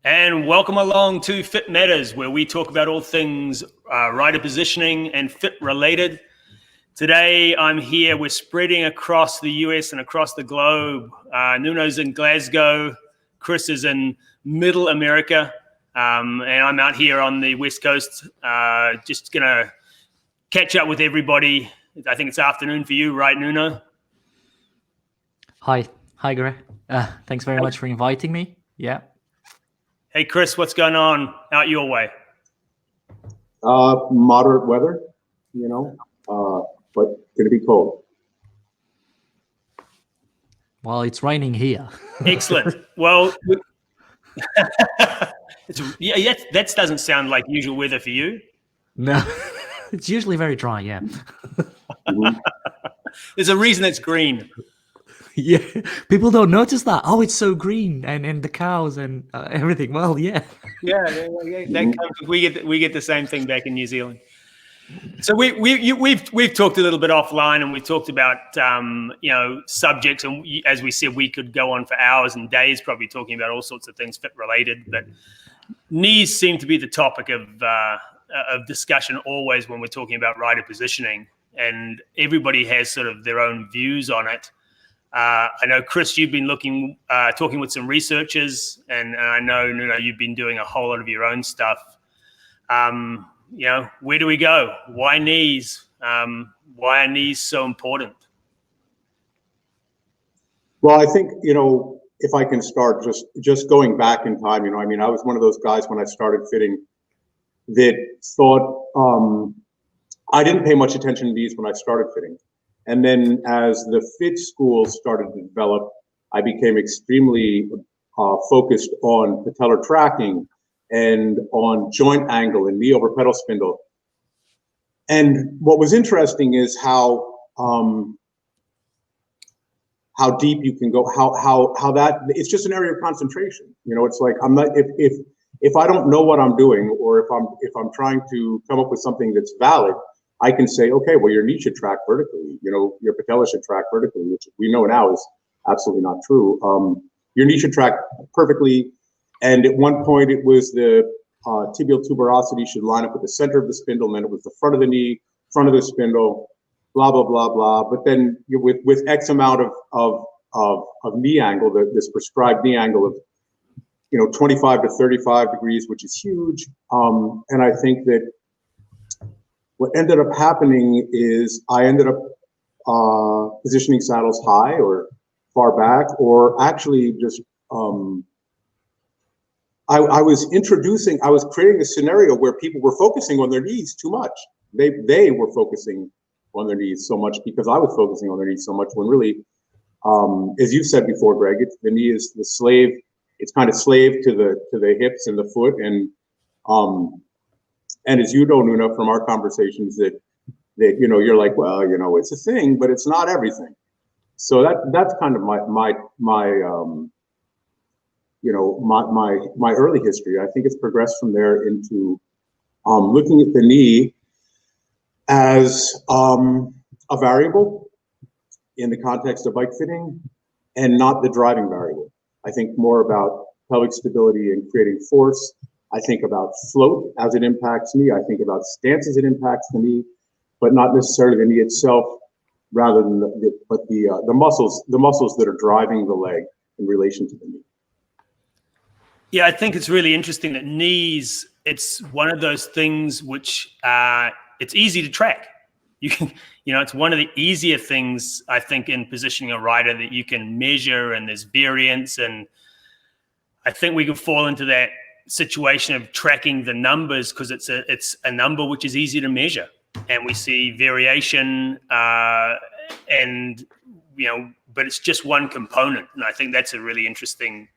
And welcome along to FitMatters, where we talk about all things rider positioning and fit related. Today, I'm here. We're spreading across the US and across the globe. Nuno's in Glasgow. Chris is in Middle America. And I'm out here on the West Coast, just going to catch up with everybody. I think it's afternoon for you, right, Nuno? Hi, Greg. Thanks very much for inviting me. Yeah. Hey, Chris, what's going on out your way? Moderate weather, but going to be cold. Well, it's raining here. Excellent. Well, that doesn't sound like usual weather for you. No, it's usually very dry, yeah. There's a reason it's green. Yeah, people don't notice that. Oh, it's so green, and the cows and everything. Well, yeah. Yeah, that comes, we get the same thing back in New Zealand. So we've talked a little bit offline, and we talked about subjects, and as we said, we could go on for hours and days, probably talking about all sorts of things fit related. But knees seem to be the topic of discussion always when we're talking about rider positioning, and everybody has sort of their own views on it. I know, Chris, you've been talking with some researchers, and I know, Nuno, you've been doing a whole lot of your own stuff. Where do we go? Why knees? Why are knees so important? Well, I think, if I can start just going back in time, I was one of those guys when I started fitting that thought I didn't pay much attention to knees when I started fitting. And then as the fit schools started to develop, I became extremely focused on patellar tracking and on joint angle and knee over pedal spindle. And what was interesting is how deep you can go, how that, it's just an area of concentration. It's like, I'm not, if I don't know what I'm doing, or if I'm trying to come up with something that's valid, I can say, okay, well, your knee should track vertically, your patella should track vertically, which we know now is absolutely not true. Your knee should track perfectly. And at one point it was the tibial tuberosity should line up with the center of the spindle, and then it was the front of the knee, front of the spindle, blah, blah, blah, blah. But then with X amount of knee angle, this prescribed knee angle of, 25 to 35 degrees, which is huge. And I think that what ended up happening is I ended up positioning saddles high or far back, or actually just I was creating a scenario where people were focusing on their knees too much. They were focusing on their knees so much because I was focusing on their knees so much, when really, as you said before, Greg, the knee is the slave. It's kind of slave to the hips and the foot, and as you know, Nuno, from our conversations, that you're like, well, it's a thing, but it's not everything. So that's kind of my early history. I think it's progressed from there into looking at the knee as a variable in the context of bike fitting, and not the driving variable. I think more about pelvic stability and creating force. I think about float as it impacts me. I think about stance as it impacts the knee, but not necessarily the knee itself, rather than the muscles that are driving the leg in relation to the knee. Yeah, I think it's really interesting that knees, it's one of those things which it's easy to track. You can, it's one of the easier things, I think, in positioning a rider that you can measure, and there's variance. And I think we can fall into that situation of tracking the numbers because it's a number which is easy to measure, and we see variation, and but it's just one component. And I think that's a really interesting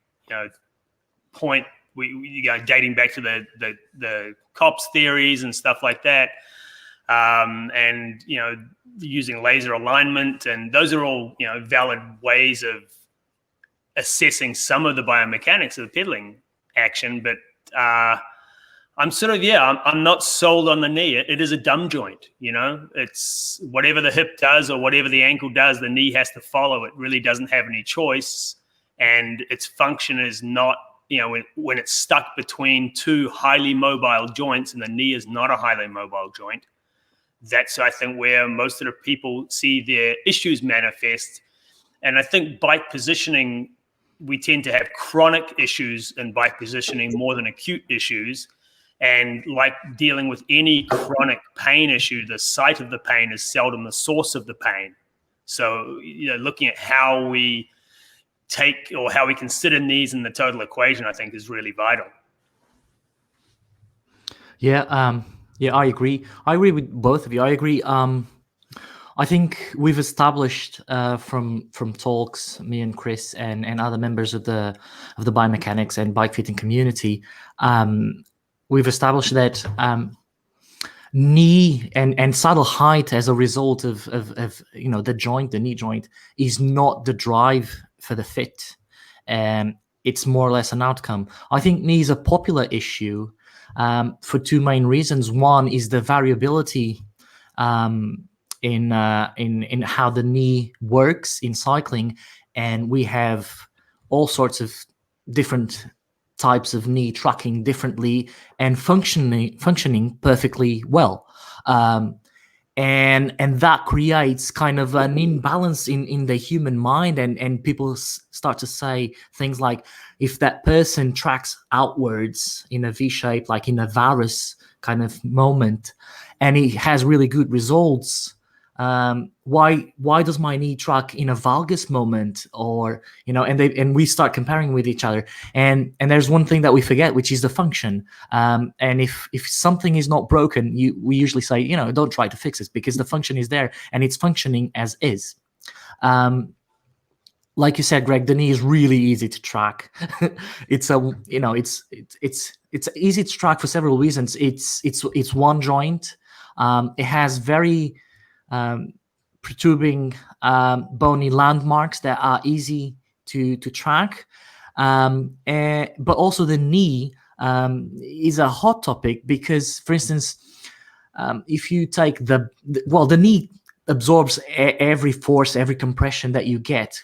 point. We dating back to the COPS theories and stuff like that, and using laser alignment, and those are all valid ways of assessing some of the biomechanics of the pedaling action. But I'm I'm not sold on the knee. It is a dumb joint, it's whatever the hip does or whatever the ankle does, the knee has to follow. It really doesn't have any choice, and its function is not when it's stuck between two highly mobile joints, and the knee is not a highly mobile joint. That's, I think, where most of the people see their issues manifest. And I think bike positioning, we tend to have chronic issues in bike positioning more than acute issues. And like dealing with any chronic pain issue, the site of the pain is seldom the source of the pain. So, looking at how we take or how we consider knees in the total equation, I think, is really vital. Yeah, I agree. I agree with both of you. I agree. I think we've established from talks, me and Chris and other members of the biomechanics and bike fitting community, we've established that knee and saddle height as a result of the knee joint is not the drive for the fit. It's more or less an outcome. I think knee is a popular issue for two main reasons. One is the variability in how the knee works in cycling, and we have all sorts of different types of knee tracking differently and functioning perfectly well, and that creates kind of an imbalance in the human mind, and people start to say things like, if that person tracks outwards in a V shape, like in a varus kind of moment, and it has really good results, why does my knee track in a valgus moment? Or and we start comparing with each other, and there's one thing that we forget, which is the function. And if something is not broken, we usually say, don't try to fix it, because the function is there and it's functioning as is. Like you said, Greg, the knee is really easy to track. It's easy to track for several reasons. It's one joint. It has very protruding bony landmarks that are easy to track, but also the knee is a hot topic, because, for instance, if you take the knee absorbs every force, every compression that you get,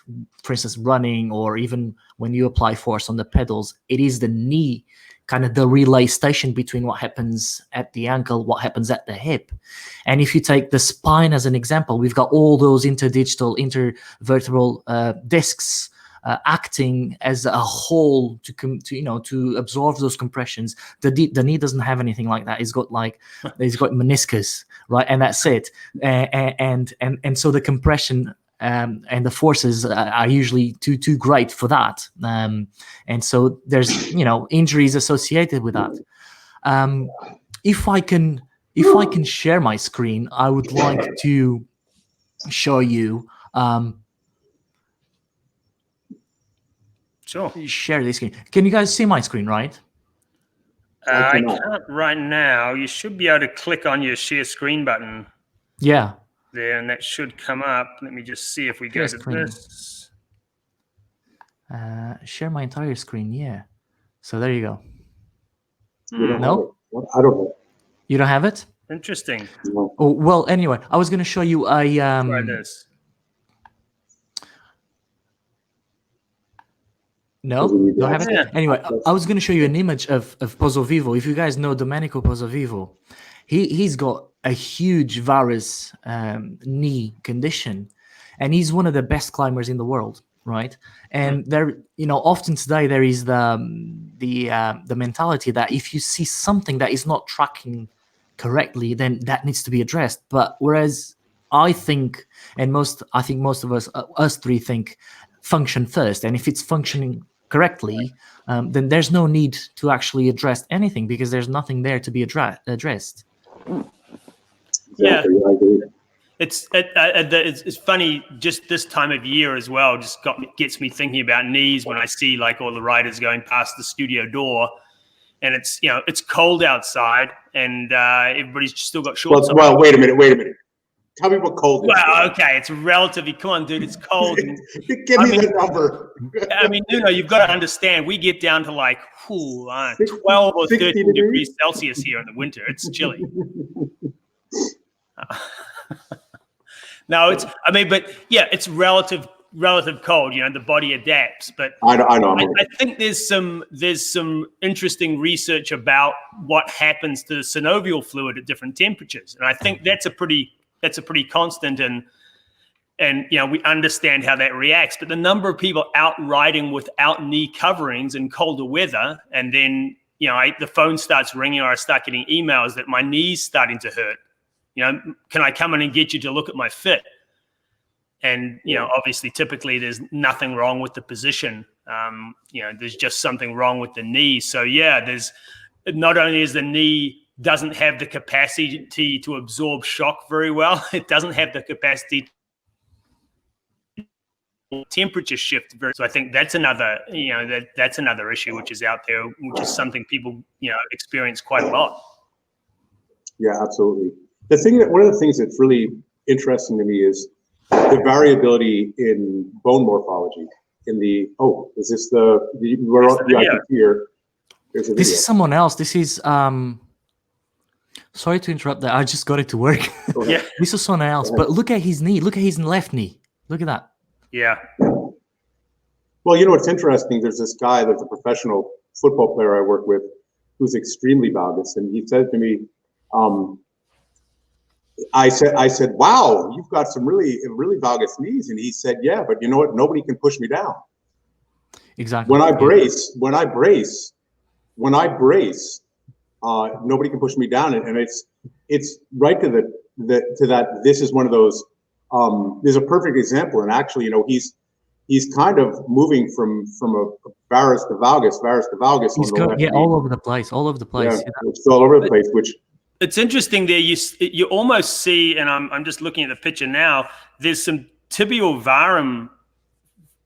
for instance, running, or even when you apply force on the pedals. It is the knee, kind of the relay station between what happens at the ankle, what happens at the hip. And if you take the spine as an example, we've got all those intervertebral discs acting as a whole to absorb those compressions. The knee doesn't have anything like that. It's got meniscus, right, and that's it. And so the compression and the forces are usually too great for that, and so there's injuries associated with that. If I can share my screen, I would like to show you. Sure. Share this screen. Can you guys see my screen, right? I can't right now. You should be able to click on your share screen button. Yeah. There, and that should come up. Let me just see if we go to this. Share my entire screen. Yeah. So there you go. No, I don't know. You don't have it? Interesting. No. Oh, well, anyway, I was going to show you a. Try this. No, don't have it. Yeah. Anyway, I was going to show you an image of Pozzo Vivo. If you guys know Domenico Pozzo Vivo, he's got a huge varus knee condition, and he's one of the best climbers in the world, right? And there, often today there is the mentality that if you see something that is not tracking correctly, then that needs to be addressed. But whereas I think most of us three think function first, and if it's functioning correctly, then there's no need to actually address anything, because there's nothing there to be addressed. Yeah, it's funny. Just this time of year as well, gets me thinking about knees when I see like all the riders going past the studio door, and it's cold outside, and everybody's still got shorts on. Well, wait a minute. Tell me what cold is. Well, okay, it's relatively. Come on, dude, it's cold. Give me the number. I mean, you've got to understand, we get down to like 12 or 13 degrees Celsius here in the winter. It's chilly. No, but yeah, it's relative relative cold, the body adapts. But I know. I think there's some interesting research about what happens to the synovial fluid at different temperatures, and I think that's a pretty constant, and we understand how that reacts. But the number of people out riding without knee coverings in colder weather, and then the phone starts ringing, or I start getting emails that my knee's starting to hurt. Can I come in and get you to look at my fit? And, obviously, typically there's nothing wrong with the position. There's just something wrong with the knee. So, there's not only is the knee doesn't have the capacity to absorb shock very well, it doesn't have the capacity to temperature shift. So I think that's another, that's another issue which is out there, which is something people, experience quite a lot. Yeah, absolutely. One of the things that's really interesting to me is the variability in bone morphology. Is this here? This is someone else. This is sorry to interrupt that. I just got it to work. Yeah. This is someone else. But look at his knee. Look at his left knee. Look at that. Yeah. Well, it's interesting. There's this guy that's a professional football player I work with who's extremely valgus, and he said to me, I said, wow, you've got some really valgus knees. And he said, yeah, but you know what? Nobody can push me down. Exactly. When I brace, nobody can push me down. And it's right to that. This is one of those, there's a perfect example. And actually, he's kind of moving from a varus to valgus. He's all over the place. Yeah, it's all over the place, which, it's interesting there. You almost see, and I'm just looking at the picture now. There's some tibial varum,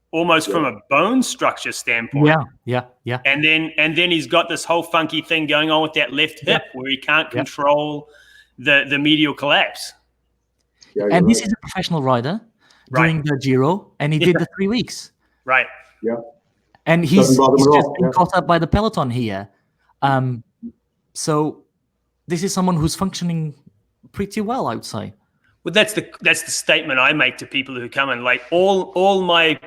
almost from a bone structure standpoint. Yeah. And then he's got this whole funky thing going on with that left hip where he can't control the medial collapse. Yeah, and this is a professional rider doing the Giro, and he did the 3 weeks. Right. Yeah. And he's just been caught up by the peloton here. So. This is someone who's functioning pretty well, I would say. Well, that's the statement I make to people who come in. Like all my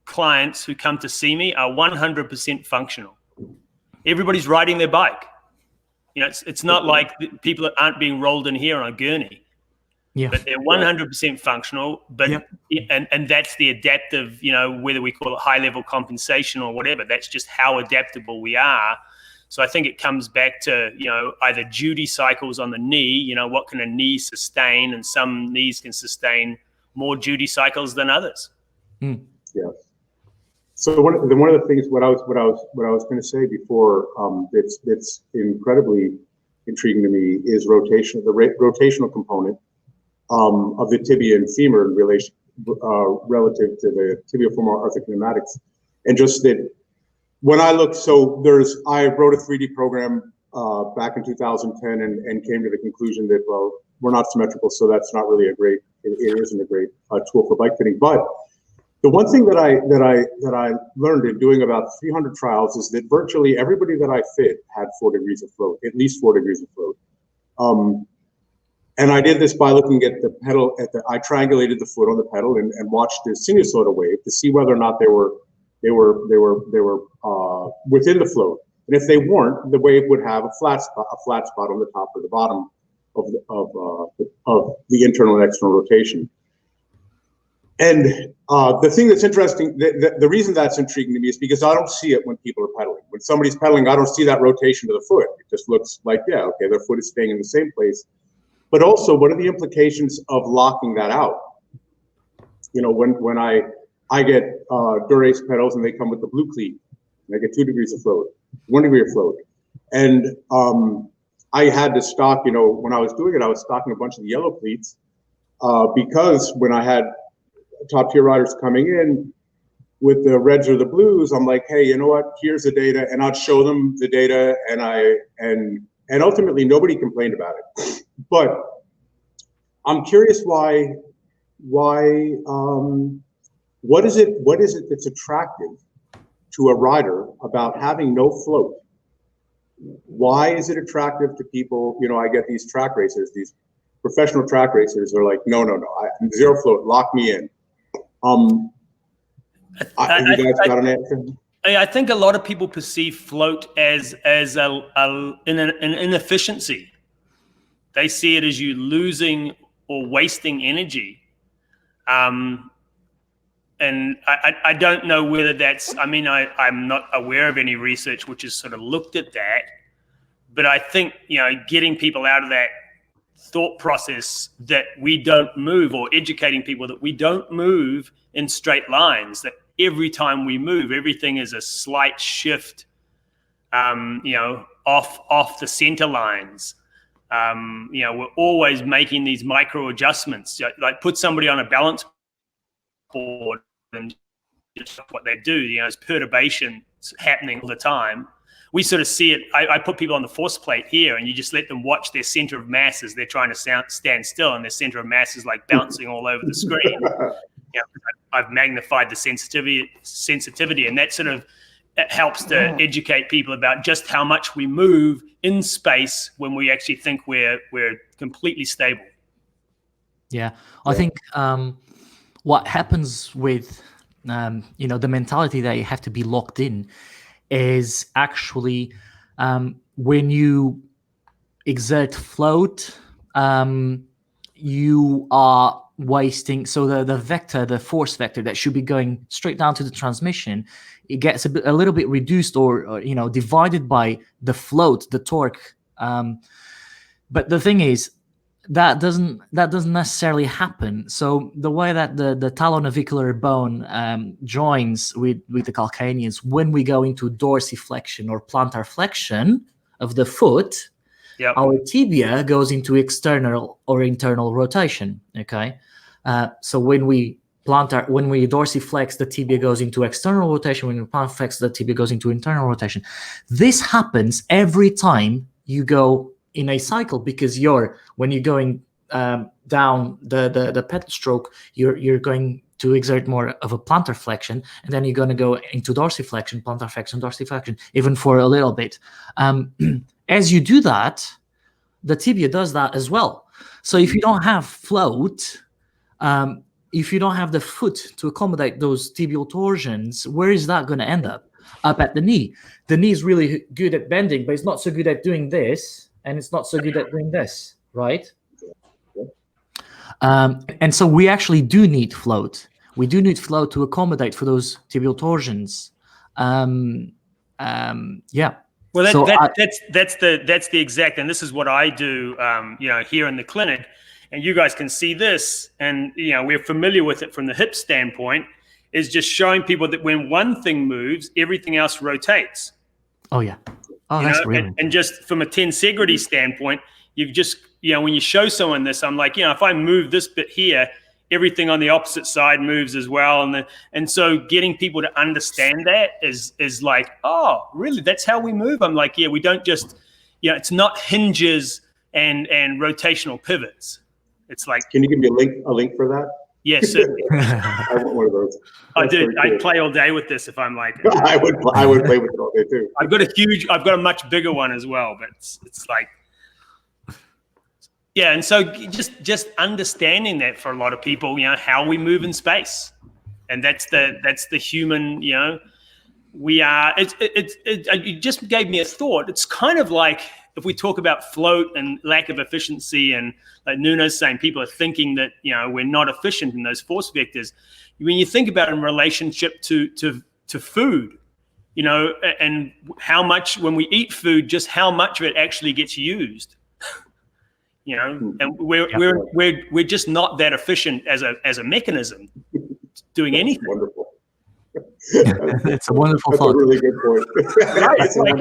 clients who come to see me are 100% functional. Everybody's riding their bike. It's not like people aren't being rolled in here on a gurney. Yeah. But they're 100% functional. But and that's the adaptive. Whether we call it high level compensation or whatever. That's just how adaptable we are. So I think it comes back to, either duty cycles on the knee, what can a knee sustain? And some knees can sustain more duty cycles than others. Yeah. So one of the things, what I was going to say before, it's incredibly intriguing to me is rotational component of the tibia and femur in relation relative to the tibiofemoral arthrokinematics, and just that. When I look, I wrote a 3D program back in 2010 and came to the conclusion that, well, we're not symmetrical, so that's not really it isn't a great tool for bike fitting. But the one thing that I learned in doing about 300 trials is that virtually everybody that I fit had 4 degrees of float, at least 4 degrees of float. And I did this by looking at the pedal, I triangulated the foot on the pedal and watched the sinusoidal wave to see whether or not they were within the float, and if they weren't, the wave would have a flat spot on the top or the bottom of the internal and external rotation. And the thing that's interesting, the reason that's intriguing to me is because I don't see it when people are pedaling. When somebody's pedaling, I don't see that rotation to the foot. It just looks like, their foot is staying in the same place. But also, what are the implications of locking that out? When I get Durace pedals and they come with the blue cleat, and I get 2 degrees of float, 1 degree of float. And I had to stock, when I was doing it, I was stocking a bunch of the yellow cleats because when I had top tier riders coming in with the reds or the blues, I'm like, hey, you know what? Here's the data, and I'd show them the data, and ultimately nobody complained about it. But I'm curious why. What is it that's attractive to a rider about having no float? Why is it attractive to people? I get these track racers, these professional track racers are like, no, zero float, lock me in. You guys got an answer? I think a lot of people perceive float as an inefficiency. They see it as you losing or wasting energy. And I don't know whether that's, I mean, I'm not aware of any research which has sort of looked at that, but I think, getting people out of that thought process that we don't move, or educating people that we don't move in straight lines, that every time we move, everything is a slight shift, off the center lines. We're always making these micro adjustments, like put somebody on a balance board and just what they do, it's perturbation happening all the time. We sort of see it. I put people on the force plate here, and you just let them watch their center of mass as they're trying to stand still, and their center of mass is like bouncing all over the screen. I've magnified the sensitivity, and that sort of helps to educate people about just how much we move in space when we actually think we're completely stable. Yeah, I think what happens with the mentality that you have to be locked in is actually when you exert float, you are wasting. So the force vector that should be going straight down to the transmission, it gets a little bit reduced or divided by the float, the torque. But the thing is, that doesn't necessarily happen. So the way that the talonavicular bone joins with the calcaneus, when we go into dorsiflexion or plantar flexion of the foot, our tibia goes into external or internal rotation. Okay, so when we dorsiflex, the tibia goes into external rotation. When we plantar flex, the tibia goes into internal rotation. This happens every time you go in a cycle, because when you're going down the pedal stroke, you're going to exert more of a plantar flexion, and then you're going to go into dorsiflexion, plantar flexion, dorsiflexion, even for a little bit. As you do that, the tibia does that as well. So if you don't have float, if you don't have the foot to accommodate those tibial torsions, where is that going to end up? Up at the knee. The knee is really good at bending, but it's not so good at doing this, and it's not so good at doing this, right? And so we actually do need float. We do need float to accommodate for those tibial torsions. Yeah. Well, So that's the exact, and this is what I do, here in the clinic, and you guys can see this, and we're familiar with it from the hip standpoint, is just showing people that when one thing moves, everything else rotates. Oh yeah. Oh, that's brilliant. And just from a tensegrity standpoint, you've just, when you show someone this, I'm like, if I move this bit here, everything on the opposite side moves as well. And so getting people to understand that is like, oh, really? That's how we move? I'm like, yeah, we don't just, it's not hinges and rotational pivots. It's like. Can you give me a link for that? Yes, certainly. I want one of those. I'd play all day with this if I'm like. I would play with it all day too. I've got a much bigger one as well, but it's like. Yeah, and so just understanding that for a lot of people, how we move in space, and that's the human, we are. It just gave me a thought. It's kind of like if we talk about float and lack of efficiency, and like Nuno's saying, people are thinking that we're not efficient in those force vectors. When you think about it in relationship to food, and how much when we eat food, just how much of it actually gets used. And we're just not that efficient as a mechanism doing anything. Wonderful. It's a wonderful That's thought. a really good point. Right, it's like,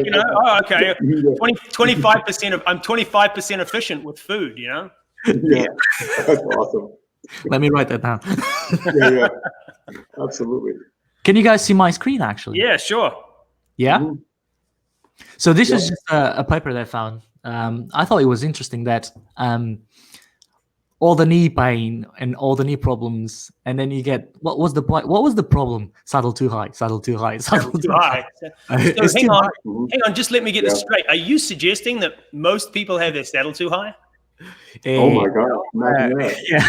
okay, 25% of I'm 25% efficient with food, Yeah, that's awesome. Let me write that down. Yeah, absolutely. Can you guys see my screen actually? Yeah, sure. Yeah. Mm-hmm. So this is just a paper that I found. I thought it was interesting that all the knee pain and all the knee problems, and then you get what was the problem? Saddle too high, saddle too high, saddle too high. So hang on, just let me get this straight. Are you suggesting that most people have their saddle too high? Oh my God! Imagine that. Yeah.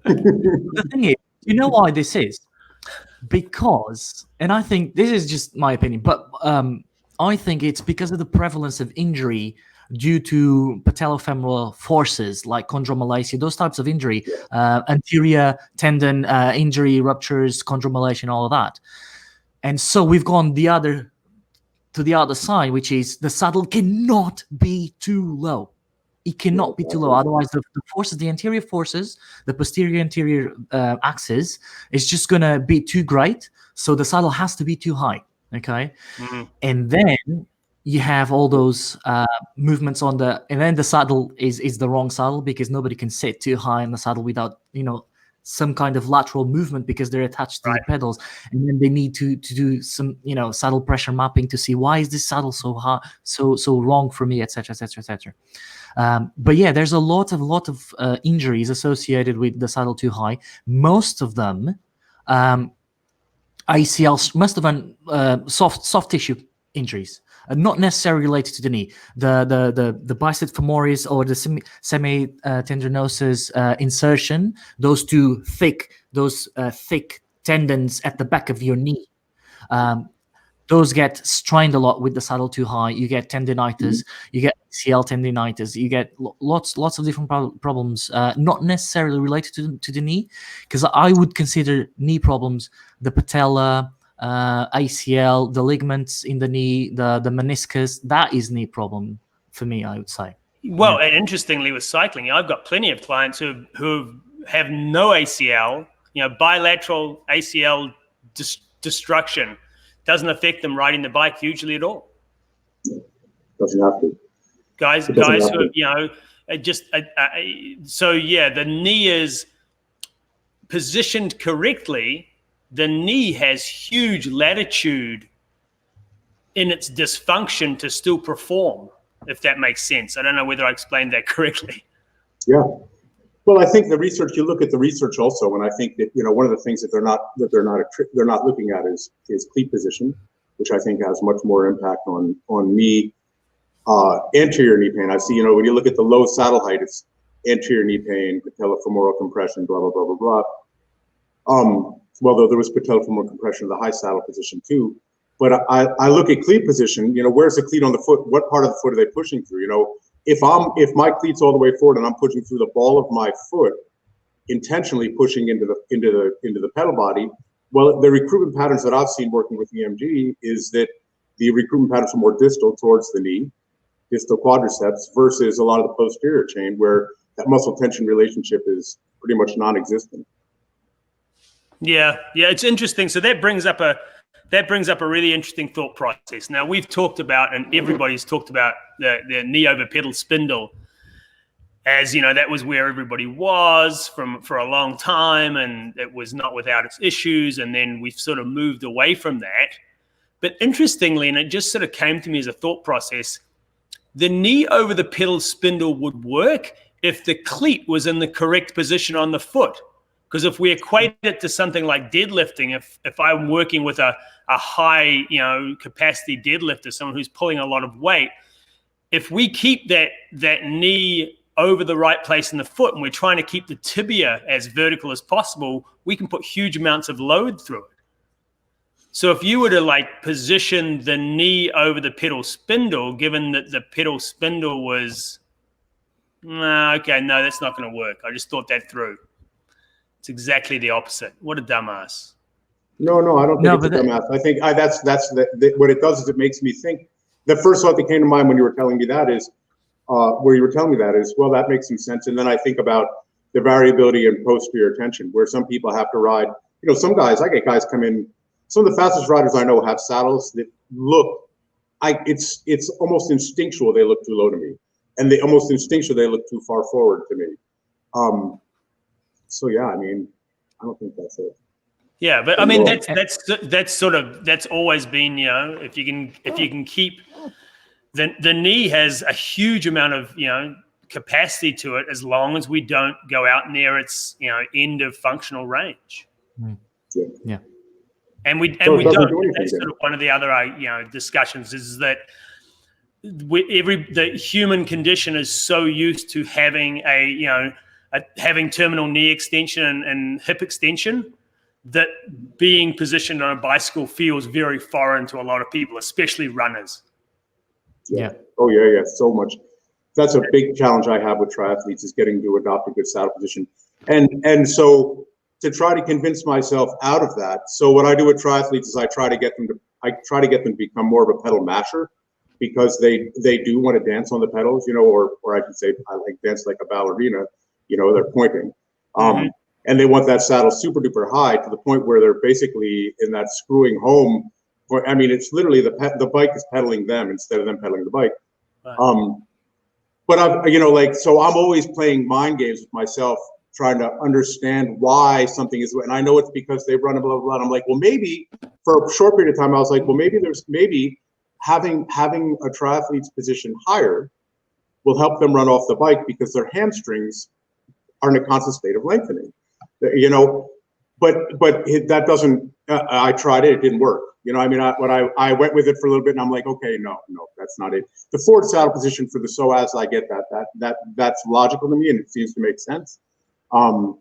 The thing is, You know why this is? Because, and I think this is just my opinion, but I think it's because of the prevalence of injury due to patellofemoral forces like chondromalacia, those types of injury, anterior tendon injury, ruptures, chondromalacia, all of that. And so we've gone to the other side, which is the saddle cannot be too low. It cannot be too low. Otherwise, the forces, the anterior forces, the posterior anterior axis is just going to be too great. So the saddle has to be too high. Okay. Mm-hmm. And then you have all those movements and then the saddle is the wrong saddle because nobody can sit too high in the saddle without, some kind of lateral movement because they're attached to the pedals. And then they need to do some, saddle pressure mapping to see why is this saddle so high, so wrong for me, etc., etc., etc. But yeah, there's a lot of injuries associated with the saddle too high. Most of them, ACLs, most of them soft tissue injuries, not necessarily related to the knee. The bicep femoris or the semitendinosus insertion, those thick tendons at the back of your knee. Those get strained a lot with the saddle too high. You get tendinitis, you get ACL tendinitis, you get lots of different problems, not necessarily related to the knee, because I would consider knee problems the patella, ACL, the ligaments in the knee, the meniscus. That is knee problem for me, I would say. Well, and interestingly, with cycling, I've got plenty of clients who have no ACL, bilateral ACL destruction. Doesn't affect them riding the bike hugely at all. Doesn't have to. Guys who so yeah, the knee is positioned correctly. The knee has huge latitude in its dysfunction to still perform, if that makes sense. I don't know whether I explained that correctly. Yeah. Well, I think the research, you look at the research also, and I think that, one of the things that they're not looking at is cleat position, which I think has much more impact on knee, anterior knee pain. I see, when you look at the low saddle height, it's anterior knee pain, patellofemoral compression, blah, blah, blah, blah, blah. Well, though there was patellofemoral compression in the high saddle position too. But I look at cleat position, where's the cleat on the foot? What part of the foot are they pushing through? If my cleat's all the way forward and I'm pushing through the ball of my foot, intentionally pushing into the pedal body, well, the recruitment patterns that I've seen working with EMG is that the recruitment patterns are more distal towards the knee, distal quadriceps, versus a lot of the posterior chain where that muscle tension relationship is pretty much non-existent. Yeah, it's interesting. So that brings up a really interesting thought process. Now, we've talked about, and everybody's talked about the knee over pedal spindle as, that was where everybody was for a long time, and it was not without its issues. And then we've sort of moved away from that. But interestingly, and it just sort of came to me as a thought process, the knee over the pedal spindle would work if the cleat was in the correct position on the foot. Because if we equate it to something like deadlifting, if I'm working with a high, capacity deadlifter, someone who's pulling a lot of weight, if we keep that knee over the right place in the foot and we're trying to keep the tibia as vertical as possible, we can put huge amounts of load through it. So if you were to position the knee over the pedal spindle, given that the pedal spindle was, no, that's not going to work. I just thought that through. It's exactly the opposite. What a dumbass. No, I don't think it's a dumbass. I think that's what it does is it makes me think. The first thought that came to mind when you were telling me that is, well, that makes some sense. And then I think about the variability in posterior tension, where some people have to ride. Some guys, I get guys come in. Some of the fastest riders I know have saddles that look, it's almost instinctual. They look too low to me, and they almost instinctual. They look too far forward to me. So yeah, I don't think that's it. Yeah, but that's always been, if you can keep the knee has a huge amount of capacity to it as long as we don't go out near its end of functional range. Yeah. And we don't. That's sort of one of the other discussions is that the human condition is so used to having a having terminal knee extension and hip extension, that being positioned on a bicycle feels very foreign to a lot of people, especially runners. Yeah. Oh yeah, so much. That's a big challenge I have with triathletes, is getting to adopt a good saddle position. And so to try to convince myself out of that. So what I do with triathletes is I try to get them to become more of a pedal masher, because they do want to dance on the pedals, or I should say, I like dance like a ballerina, they're pointing. And they want that saddle super duper high to the point where they're basically in that screwing home. I mean, it's literally the bike is pedaling them instead of them pedaling the bike. Right. But so I'm always playing mind games with myself, trying to understand why something is, and I know it's because they run blah, blah, blah. And I'm like, well, maybe for a short period of time, I was like, well, maybe having a triathlete's position higher will help them run off the bike, because their hamstrings are in a constant state of lengthening, but that doesn't, I tried it didn't work. I went with it for a little bit, and I'm like, okay, no, that's not it. The forward saddle position for the psoas, I get that's logical to me, and it seems to make sense. But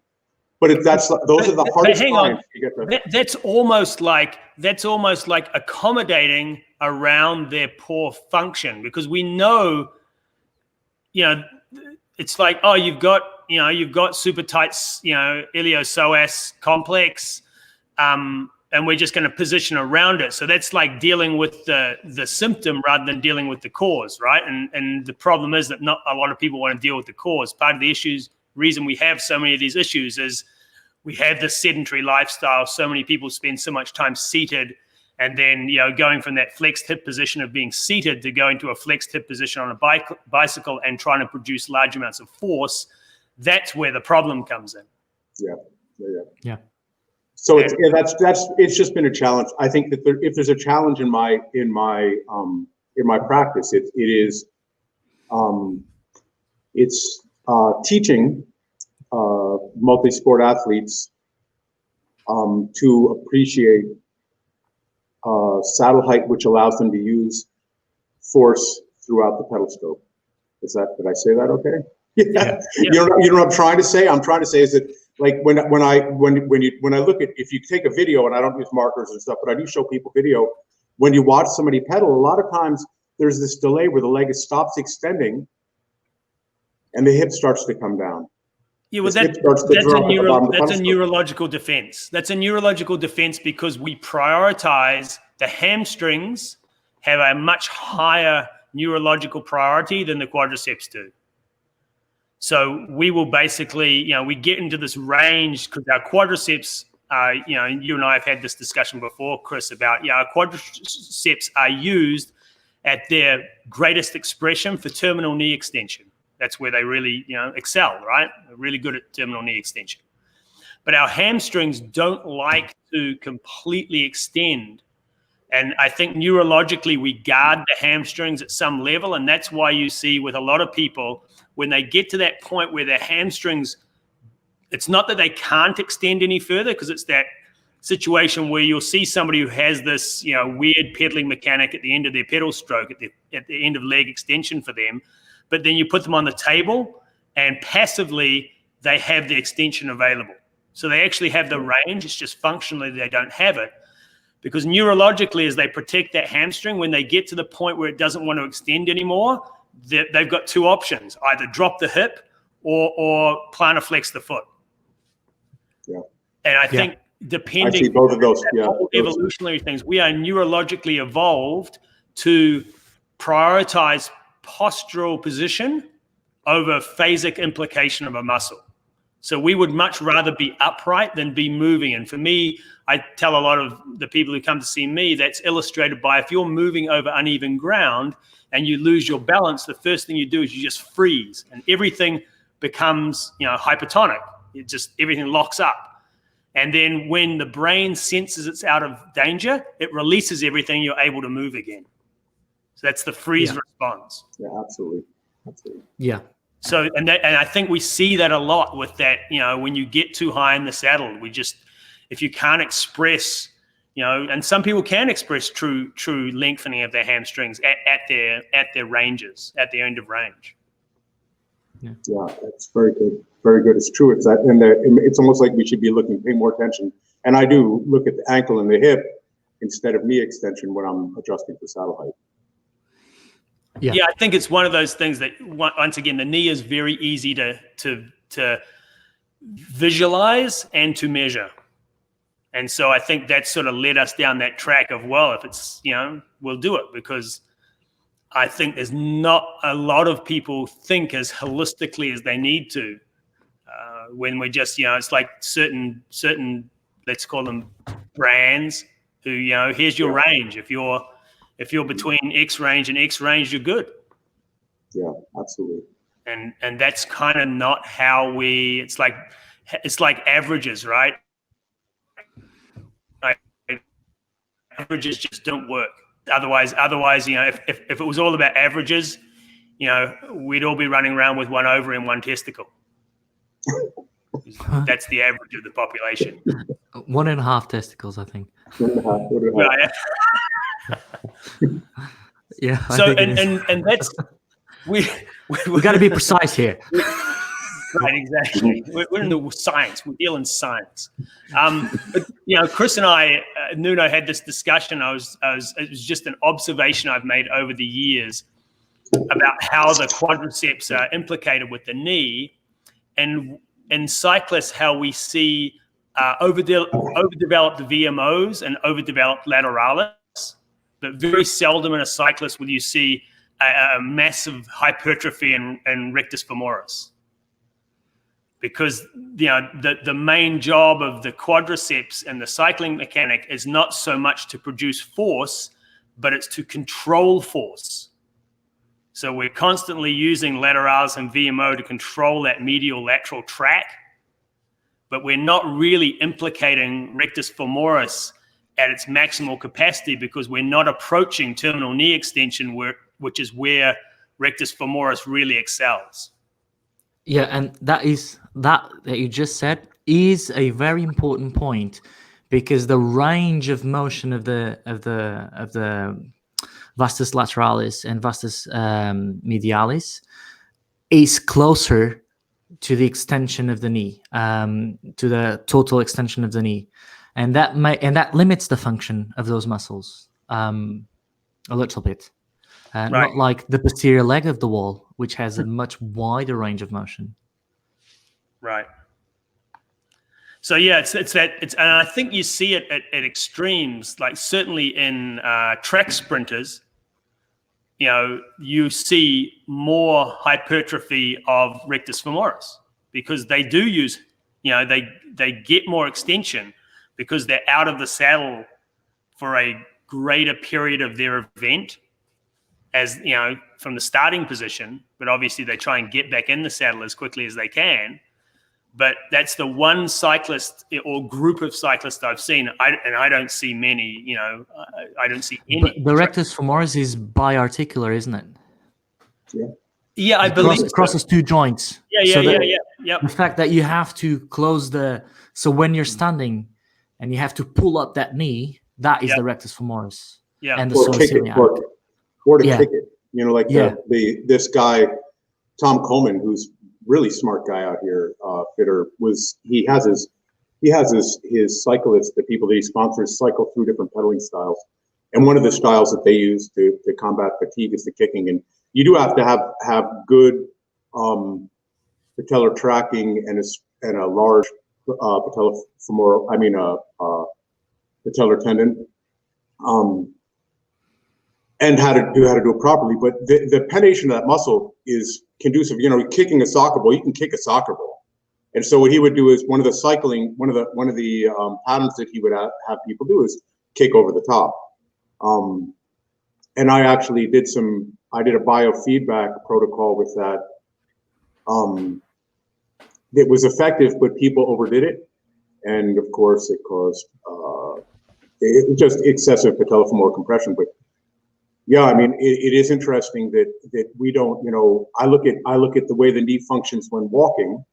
those are the hardest times to get that. That's almost like accommodating around their poor function, because we know, it's like, oh, you've got super tight, iliopsoas complex, and we're just going to position around it. So that's like dealing with the symptom rather than dealing with the cause, right? And the problem is that not a lot of people want to deal with the cause. Part of the reason we have so many of these issues is we have this sedentary lifestyle. So many people spend so much time seated, and then going from that flexed hip position of being seated to going to a flexed hip position on a bicycle and trying to produce large amounts of force. That's where the problem comes in. Yeah. So it's just been a challenge. I think that if there's a challenge in my practice, it's teaching multi-sport athletes to appreciate saddle height, which allows them to use force throughout the pedal stroke. Did I say that okay? Yeah. You know what I'm trying to say? I'm trying to say is that, like, when I look at, if you take a video, and I don't use markers and stuff, but I do show people video, when you watch somebody pedal, a lot of times there's this delay where the leg stops extending and the hip starts to come down. Yeah, well, that's a neurological defense. That's a neurological defense because we prioritize the hamstrings have a much higher neurological priority than the quadriceps do. So we will basically, we get into this range because our quadriceps, you and I have had this discussion before, Chris, about, our quadriceps are used at their greatest expression for terminal knee extension. That's where they really, excel, right? They're really good at terminal knee extension. But our hamstrings don't like to completely extend. And I think neurologically we guard the hamstrings at some level. And that's why you see with a lot of people, when they get to that point where their hamstrings, it's not that they can't extend any further, because it's that situation where you'll see somebody who has this, weird pedaling mechanic at the end of their pedal stroke, at the end of leg extension for them. But then you put them on the table and passively they have the extension available. So they actually have the range. It's just functionally they don't have it. Because neurologically, as they protect that hamstring, when they get to the point where it doesn't want to extend anymore, they've got two options: either drop the hip or plantar flex the foot. Yeah. And I think depending I see both of those. Evolutionary things, we are neurologically evolved to prioritize postural position over phasic implication of a muscle. So we would much rather be upright than be moving. And for me, I tell a lot of the people who come to see me, that's illustrated by, if you're moving over uneven ground and you lose your balance, the first thing you do is you just freeze and everything becomes, hypertonic. Everything locks up. And then when the brain senses it's out of danger, it releases everything, you're able to move again. So that's the freeze response. Yeah, absolutely. Yeah. So, and I think we see that a lot with that, when you get too high in the saddle, if you can't express, and some people can express true lengthening of their hamstrings at their ranges, at their end of range. Yeah, that's very good. Very good. It's true. It's that, and it's almost like we should be paying more attention. And I do look at the ankle and the hip instead of knee extension when I'm adjusting for saddle height. Yeah, I think it's one of those things that, once again, the knee is very easy to visualize and to measure. And so I think that sort of led us down that track of, well, if it's, we'll do it, because I think there's not a lot of people think as holistically as they need to. When we're just, it's like certain, let's call them brands who, here's your range. If you're between X range and X range, you're good. Yeah, absolutely. And that's kind of not how it's like averages, right? Averages just don't work. Otherwise, if it was all about averages, we'd all be running around with one ovary and one testicle. That's the average of the population. 1.5 testicles, I think. Right. Yeah. So and that's we got to be precise here. Right, exactly. We're in the science. We deal in science. But, Chris and I, Nuno, had this discussion. It was just an observation I've made over the years about how the quadriceps are implicated with the knee, and in cyclists, how we see overdeveloped VMOs and overdeveloped lateralis, but very seldom in a cyclist will you see a massive hypertrophy in rectus femoris. Because the main job of the quadriceps and the cycling mechanic is not so much to produce force, but it's to control force. So we're constantly using lateralis and VMO to control that medial lateral track, but we're not really implicating rectus femoris at its maximal capacity, because we're not approaching terminal knee extension, which is where rectus femoris really excels. Yeah, and that you just said is a very important point, because the range of motion of the vastus lateralis and vastus medialis is closer to the extension of the knee, to the total extension of the knee, and that limits the function of those muscles a little bit. Right. Not like the posterior leg of the wall, which has a much wider range of motion. Right. So yeah, and I think you see it at extremes, like certainly in track sprinters. You see more hypertrophy of rectus femoris, because they do use, they get more extension because they're out of the saddle for a greater period of their event, as from the starting position, but obviously they try and get back in the saddle as quickly as they can. But that's the one cyclist or group of cyclists I've seen, and I don't see many. I don't see any. But the rectus femoris is biarticular, isn't it? Yeah, I believe it crosses two joints. Yeah. The fact that you have to close so when you're standing and you have to pull up that knee, that is the rectus femoris. Yeah, and the or kick it, or to kick it. This guy Tom Coleman, who's really smart guy out here, fitter, he has his cyclists, the people that he sponsors, cycle through different pedaling styles, and one of the styles that they use to combat fatigue is the kicking. And you do have to have good patellar tracking and a large patellofemoral, patellar tendon, and how to do it properly. But the pennation of that muscle is conducive. Kicking a soccer ball, you can kick a soccer ball. And so what he would do is one of the patterns that he would have people do is kick over the top. And I actually did a biofeedback protocol with that. It was effective, but people overdid it. And of course it caused just excessive patellofemoral compression. But yeah, it is interesting that we don't, I look at the way the knee functions when walking,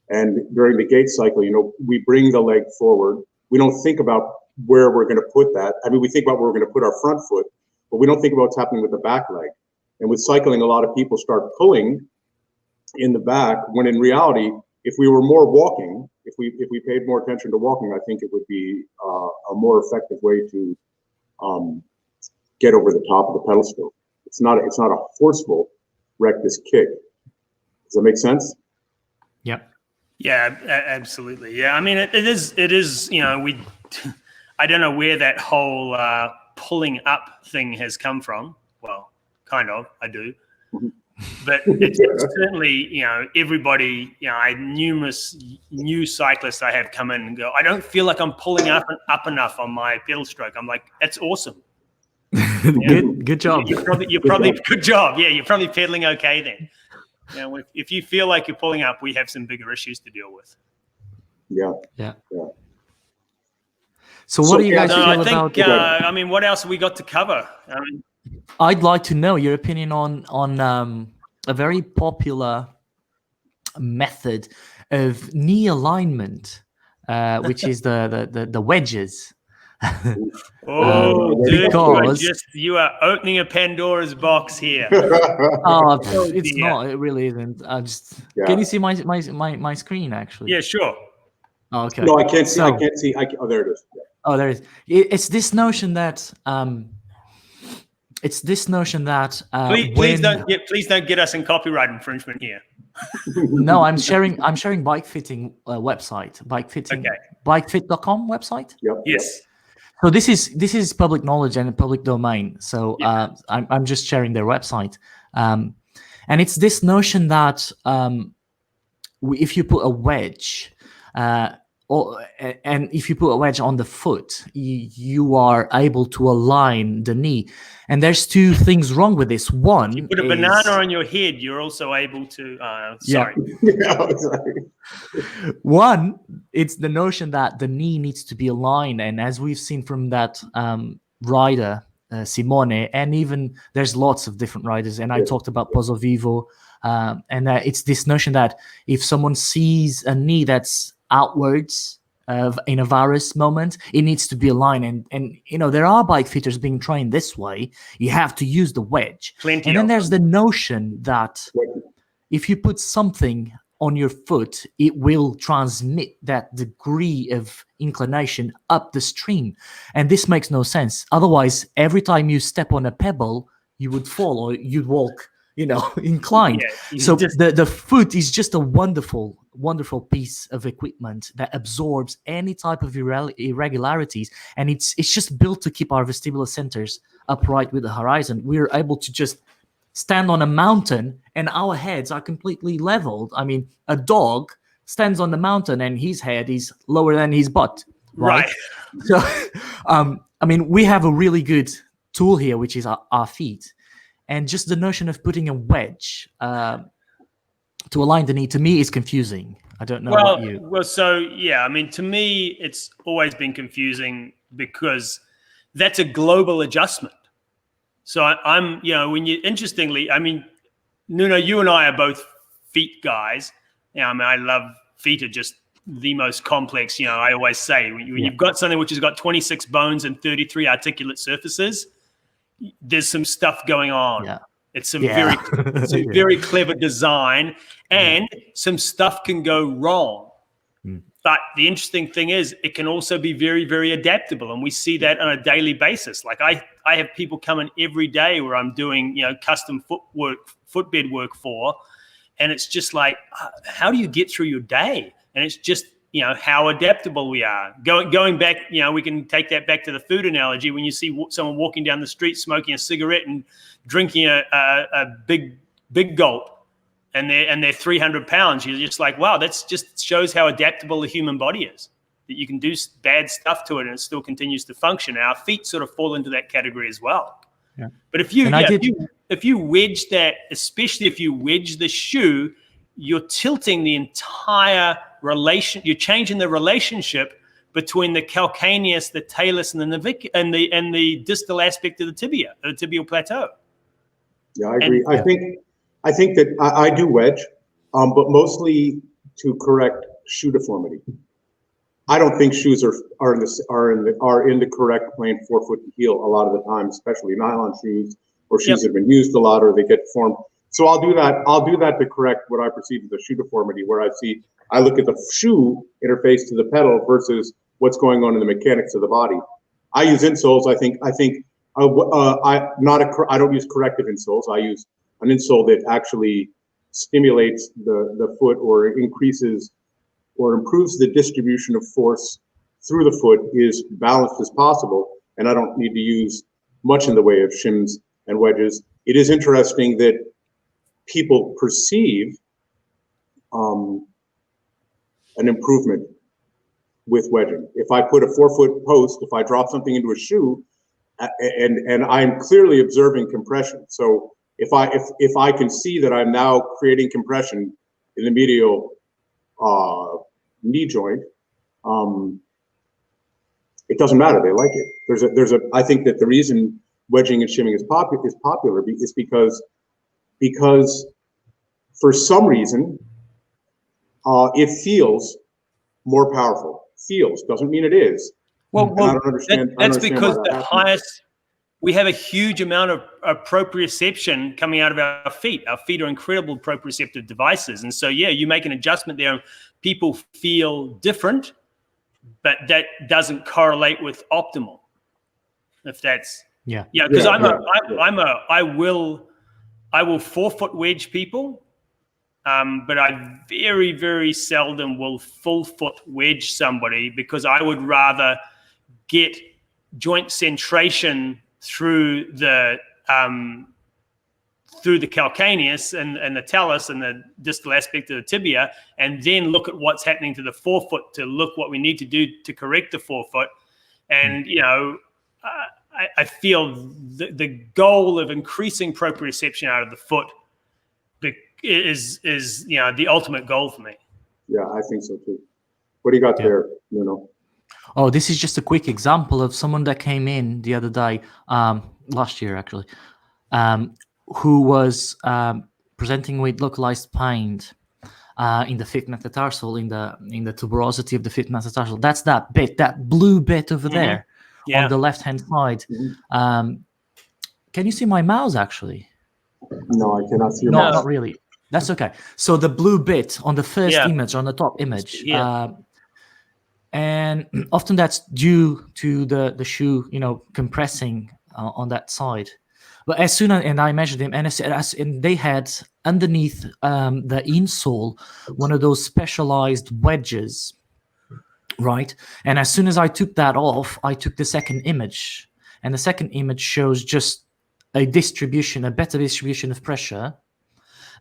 and during the gait cycle, we bring the leg forward. We don't think about where we're going to put that. We think about where we're going to put our front foot, but we don't think about what's happening with the back leg. And with cycling, a lot of people start pulling in the back, when in reality, if we were more walking, if we paid more attention to walking, I think it would be a more effective way to get over the top of the pedal stroke. It's not a forceful rectus kick. Does that make sense? Yep. Yeah, absolutely. Yeah, I mean, it is. You know, I don't know where that whole pulling up thing has come from. Well, kind of, I do. But it's certainly, you know, everybody, you know, numerous new cyclists I have come in and go, I don't feel like I'm pulling up enough on my pedal stroke. I'm like, that's awesome. Good job. You're probably good job. Yeah, you're probably pedaling okay then. You know, if you feel like you're pulling up, we have some bigger issues to deal with. Yeah. So what do you guys feel about? I mean, what else have we got to cover? I mean, I'd like to know your opinion on a very popular method of knee alignment, which is the wedges. Dude, because you are opening a Pandora's box here. It's not. It really isn't. Can you see my screen actually? Yeah, sure. Oh, okay. No, I can't see. I can't see. Oh, there it is. Yeah. Oh, there it is. It's this notion that please don't get us in copyright infringement here. No, I'm sharing bike fitting website, bikefit.com website. Yep. Yes. So this is public knowledge and public domain. So I'm just sharing their website, and it's this notion that if you put a wedge, and if you put a wedge on the foot, you are able to align the knee. And there's two things wrong with this. One, you put a banana on your head, you're also able to. Sorry. One, it's the notion that the knee needs to be aligned, and as we've seen from that rider, Simone, and even there's lots of different riders, and I talked about Pozzo Vivo, and it's this notion that if someone sees a knee that's outwards in a varus moment, it needs to be aligned, and you know, there are bike fitters being trained this way. You have to use the wedge. And then there's the notion that if you put something on your foot, it will transmit that degree of inclination up the stream, and this makes no sense. Otherwise, every time you step on a pebble, you would fall or you'd walk, you know, inclined. So the foot is just a wonderful piece of equipment that absorbs any type of irregularities, and it's just built to keep our vestibular centers upright with the horizon. We're able to just stand on a mountain and our heads are completely leveled. I mean, a dog stands on the mountain and his head is lower than his butt, right? So I mean, we have a really good tool here, which is our feet. And just the notion of putting a wedge to align the knee, to me, is confusing. I don't know about you. Well, so, yeah, I mean, to me, it's always been confusing because that's a global adjustment. So I'm, you know, interestingly, I mean, Nuno, you and I are both feet guys. You know, I mean, I love feet are just the most complex, you know, I always say, when you've got something which has got 26 bones and 33 articulate surfaces, there's some stuff going on. Yeah. It's some very clever design, and some stuff can go wrong. But the interesting thing is it can also be very, very adaptable. And we see that on a daily basis. Like I have people come in every day where I'm doing, you know, custom footbed work for, and it's just like, how do you get through your day? And it's just, you know, how adaptable we are. Going back, you know, we can take that back to the food analogy. When you see someone walking down the street smoking a cigarette and drinking a big gulp, and they're 300 pounds, you're just like, wow, that's just shows how adaptable the human body is. That you can do bad stuff to it and it still continues to function. And our feet sort of fall into that category as well. Yeah. But if you wedge that, especially if you wedge the shoe, you're tilting the entire relation. You're changing the relationship between the calcaneus, the talus, and the distal aspect of the tibia, the tibial plateau. Yeah, I agree. I think that I do wedge, but mostly to correct shoe deformity. I don't think shoes are in the correct plane forefoot to heel a lot of the time, especially nylon shoes or shoes that have been used a lot or they get deformed. So I'll do that to correct what I perceive as a shoe deformity, where I I look at the shoe interface to the pedal versus what's going on in the mechanics of the body. I use insoles. I don't use corrective insoles. I use an insole that actually stimulates the foot or increases or improves the distribution of force through the foot is balanced as possible. And I don't need to use much in the way of shims and wedges. It is interesting that people perceive an improvement with wedging. If I put a 4-foot post, if I drop something into a shoe, and I'm clearly observing compression. So if I can see that I'm now creating compression in the medial knee joint, it doesn't matter. They like it. I think that the reason wedging and shimming is popular is because for some reason it feels more powerful. Feels doesn't mean it is. Well, I don't understand. That's because we have a huge amount of proprioception coming out of our feet. Our feet are incredible proprioceptive devices, and so you make an adjustment there. People feel different, but that doesn't correlate with optimal. If that's because I will 4-foot wedge people, but I very, very seldom will full foot wedge somebody because I would rather get joint centration through the calcaneus and the talus and the distal aspect of the tibia, and then look at what's happening to the 4-foot to look what we need to do to correct the 4-foot. And I feel the goal of increasing proprioception out of the foot is the ultimate goal for me. Yeah, I think so too. What do you got there, Nuno? Oh, this is just a quick example of someone that came in the other day, last year actually, who was presenting with localized pain in the fifth metatarsal, in the tuberosity of the fifth metatarsal. That's that bit, that blue bit over there on the left-hand side. Can you see my mouse actually? No, I cannot see your No, mouse. not really. That's okay. So the blue bit on the first image, on the top image, and often that's due to the shoe, compressing on that side. But as soon as, and I measured him, and they had underneath the insole one of those specialized wedges, right? And as soon as I took that off, I took the second image, and the second image shows just a better distribution of pressure,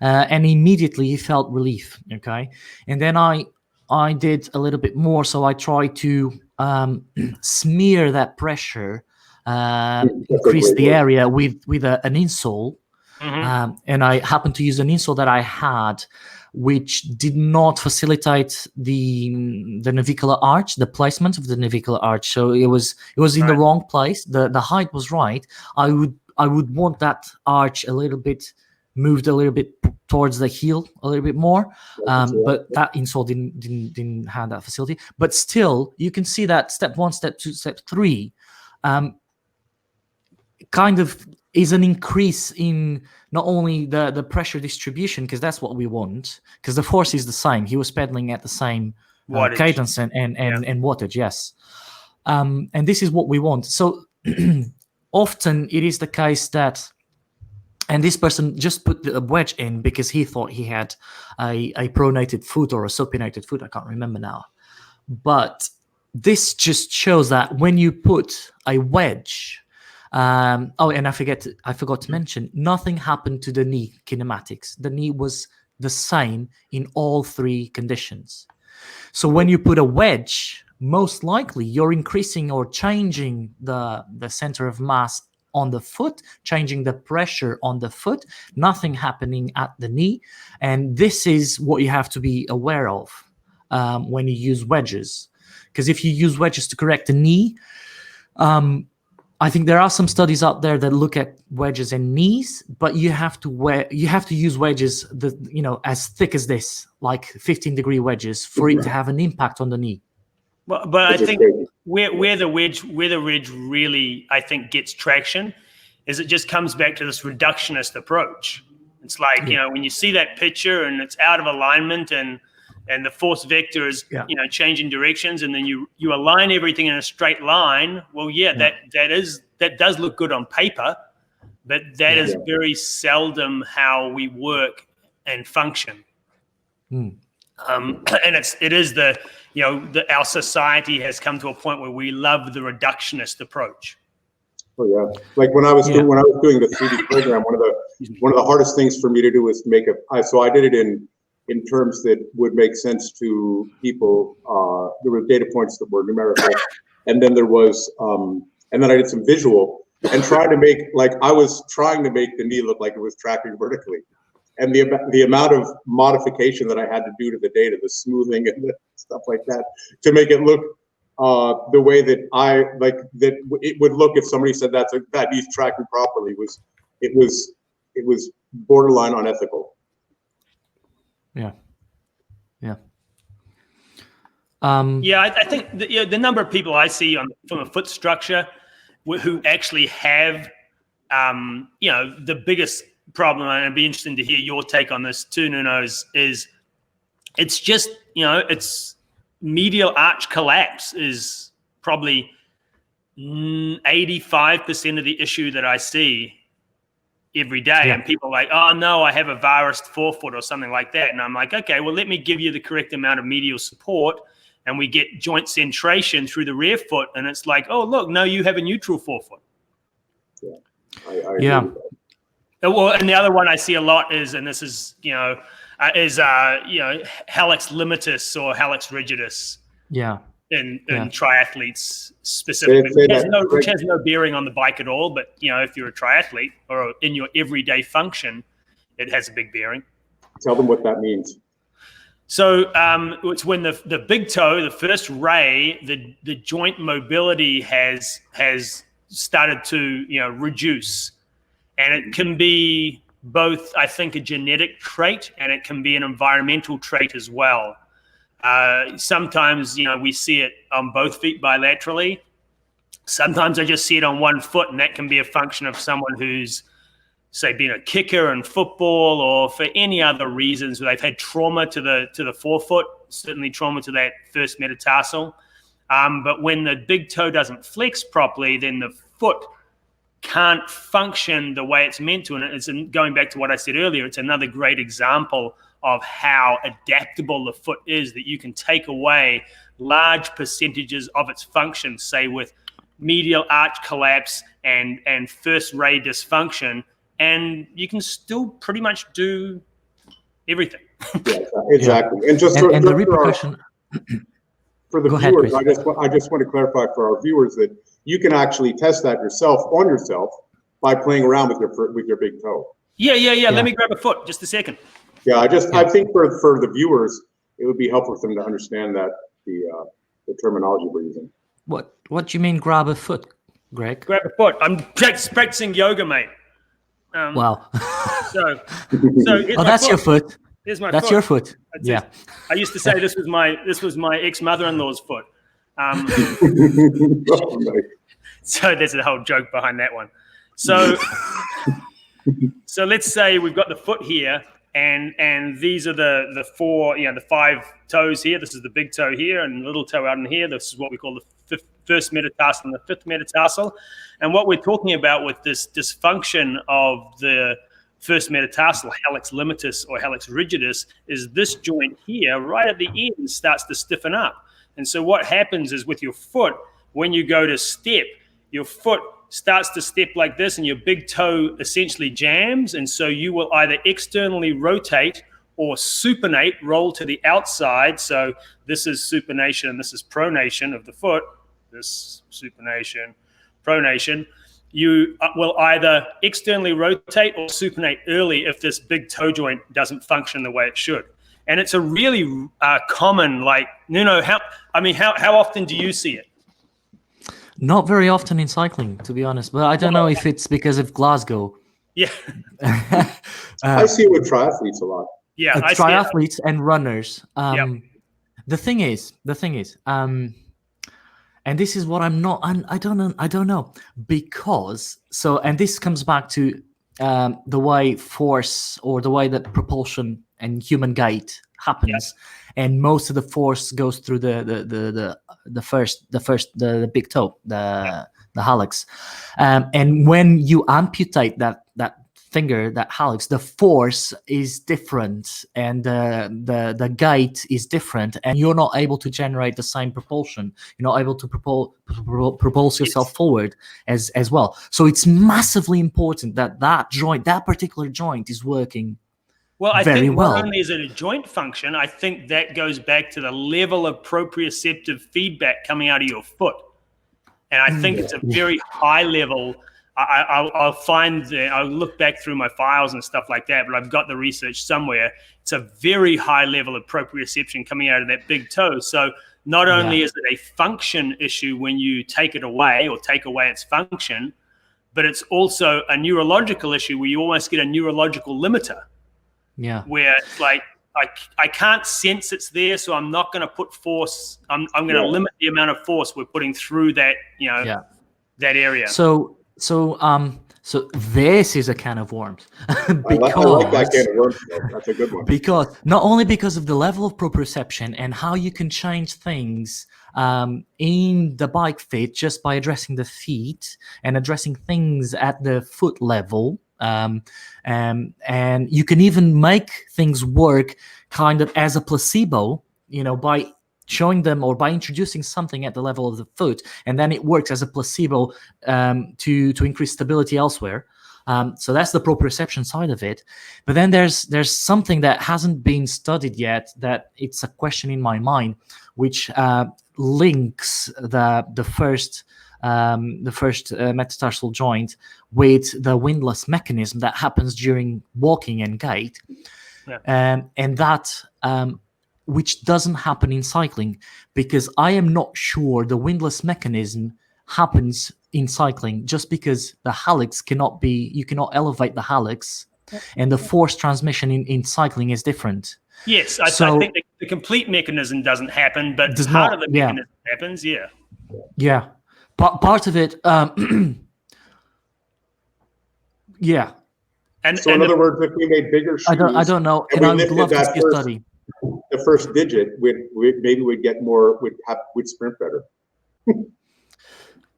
and immediately he felt relief. Okay, and then I did a little bit more, so I tried to smear that pressure, increase the area with an insole, and I happened to use an insole that I had, which did not facilitate the navicular arch, the placement of the navicular arch. So it was in the wrong place. The height was right. I would want that arch moved a little bit towards the heel a little bit more, but that insole didn't have that facility. But still, you can see that step 1, step 2, step 3 kind of is an increase in not only the pressure distribution, because that's what we want, because the force is the same. He was pedaling at the same cadence and wattage, yes. And this is what we want. So often it is the case that, and this person just put a wedge in because he thought he had a pronated foot or a supinated foot. I can't remember now. But this just shows that when you put a wedge, and I forgot to mention, nothing happened to the knee kinematics. The knee was the same in all 3 conditions. So when you put a wedge, most likely you're increasing or changing the center of mass on the foot, changing the pressure on the foot, nothing happening at the knee. And this is what you have to be aware of when you use wedges. Because if you use wedges to correct the knee, I think there are some studies out there that look at wedges and knees, but you have to use wedges as thick as this, like 15-degree wedges, for it to have an impact on the knee. Well, but I think where the wedge really, I think, gets traction is it just comes back to this reductionist approach. It's like, when you see that picture and it's out of alignment and and the force vector is Yeah. changing directions, and then you align everything in a straight line. Well, that does look good on paper, but that is very seldom how we work and function. And it is our society has come to a point where we love the reductionist approach. Oh yeah, like when I was doing the 3D program, one of the hardest things for me to do was make so I did it in terms that would make sense to people. There were data points that were numerical, and then there was and then I did some visual and I was trying to make the knee look like it was tracking vertically. And the amount of modification that I had to do to the data, the smoothing and the stuff like that, to make it look the way that that it would look if somebody said that knee's tracking properly, it was borderline unethical. Yeah. I think the number of people I see from a foot structure who actually have the biggest problem, and it'd be interesting to hear your take on this too, Nuno, is it's just it's medial arch collapse is probably 85% of the issue that I see every day. And people are like, oh no, I have a varus forefoot or something like that, and I'm like, okay, well, let me give you the correct amount of medial support, and we get joint centration through the rear foot, and it's like, oh look, no, you have a neutral forefoot. Well, and the other one I see a lot is, and this is hallux limitus or hallux rigidus. In triathletes specifically, which has no bearing on the bike at all. But if you're a triathlete or in your everyday function, it has a big bearing. Tell them what that means. So it's when the big toe, the first ray, the joint mobility has started to reduce. And it can be both, I think, a genetic trait, and it can be an environmental trait as well. Sometimes, we see it on both feet bilaterally. Sometimes I just see it on one foot, and that can be a function of someone who's, say, been a kicker in football, or for any other reasons where they've had trauma to the forefoot, certainly trauma to that first metatarsal. But when the big toe doesn't flex properly, then the foot can't function the way it's meant to. And it's going back to what I said earlier, it's another great example of how adaptable the foot is, that you can take away large percentages of its function, say with medial arch collapse and first ray dysfunction, and you can still pretty much do everything. Yeah, exactly. And just and the repercussion for the viewers, I just want to clarify for our viewers that you can actually test that on yourself by playing around with your big toe. Yeah. Let me grab a foot, just a second. Yeah, I think for the viewers, it would be helpful for them to understand that the terminology we're using. What do you mean grab a foot, Greg? Grab a foot. I'm practicing yoga, mate. Wow. So that's your foot. Here's my That's foot. your foot. That's it. I used to say this was my ex-mother-in-law's foot. So there's a whole joke behind that one. So let's say we've got the foot here, and these are the four, the 5 toes here. This is the big toe here, and the little toe out in here. This is what we call the first metatarsal and the fifth metatarsal. And what we're talking about with this dysfunction of the first metatarsal, hallux limitus or hallux rigidus, is this joint here, right at the end, starts to stiffen up. And so what happens is with your foot, when you go to step, your foot starts to step like this, and your big toe essentially jams. And so you will either externally rotate or supinate, roll to the outside. So this is supination and this is pronation of the foot. This supination, pronation. You will either externally rotate or supinate early if this big toe joint doesn't function the way it should. And it's a really common, like, Nuno, how often do you see it? Not very often in cycling, to be honest, but I don't know if it's because of Glasgow. Yeah. I see it with triathletes a lot. Yeah, triathletes and runners. The thing is, and this is what I don't know, because and this comes back to the way force or the way that propulsion and human gait happens, and most of the force goes through the big toe, the hallux, and when you amputate that finger, that hallux, the force is different, and the gait is different, and you're not able to generate the same propulsion. You're not able to propulse yourself forward as well. So it's massively important that particular joint is working. Well, I very think well. Not only is it a joint function, I think that goes back to the level of proprioceptive feedback coming out of your foot. And I think it's a very high level. I'll look back through my files and stuff like that, but I've got the research somewhere. It's a very high level of proprioception coming out of that big toe. So not only is it a function issue when you take it away or take away its function, but it's also a neurological issue where you almost get a neurological limiter. Yeah. Where it's like, I can't sense it's there, so I'm not going to put force. I'm going to limit the amount of force we're putting through that, that area. So this is a can of worms. Because, I like that can of worms. That's a good one. Because not only because of the level of proprioception and how you can change things in the bike fit just by addressing the feet and addressing things at the foot level. And you can even make things work kind of as a placebo, by showing them or by introducing something at the level of the foot, and then it works as a placebo to increase stability elsewhere. So that's the proprioception side of it. But then there's something that hasn't been studied yet, that it's a question in my mind, which links the first metatarsal joint with the windlass mechanism that happens during walking and gait, and that which doesn't happen in cycling, because I am not sure the windlass mechanism happens in cycling, just because the hallux you cannot elevate the hallux, and the force transmission in cycling is different. Yes, I think the complete mechanism doesn't happen, but part of the mechanism happens. Yeah. Part of it, And so, in other words, if we made bigger shoes, I don't know, and I would love to see a study. The first digit, we'd get more. We'd sprint better.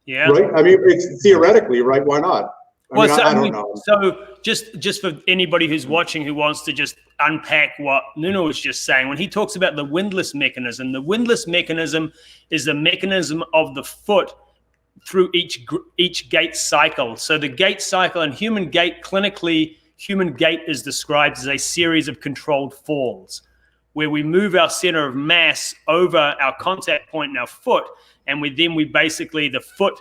Yeah. Right. I mean, it's theoretically, right? Why not? I don't know. So just for anybody who's watching who wants to just unpack what Nuno was just saying, when he talks about the windlass mechanism is the mechanism of the foot through each gait cycle. So the gait cycle and human gait, clinically, human gait is described as a series of controlled falls, where we move our center of mass over our contact point in our foot, and we basically, the foot,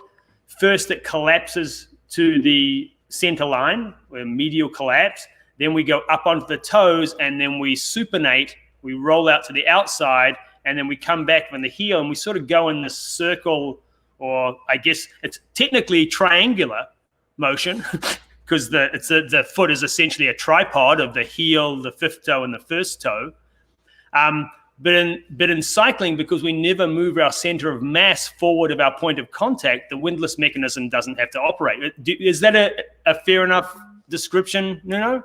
first it collapses to the center line, where medial collapse, then we go up onto the toes, and then we supinate, we roll out to the outside, and then we come back from the heel, and we sort of go in this circle, or I guess it's technically triangular motion, because the foot is essentially a tripod of the heel, the fifth toe, and the first toe. But in cycling, because we never move our center of mass forward of our point of contact, the windlass mechanism doesn't have to operate. Is that a fair enough description, Nuno?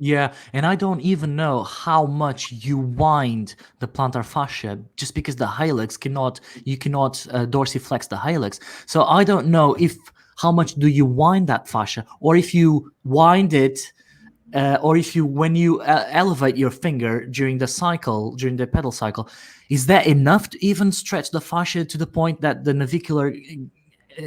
Yeah, and I don't even know how much you wind the plantar fascia, just because the hallux you cannot dorsiflex the hallux. So I don't know how much do you wind that fascia, or if you wind it, or if when you elevate your finger during the pedal cycle, is that enough to even stretch the fascia to the point that the navicular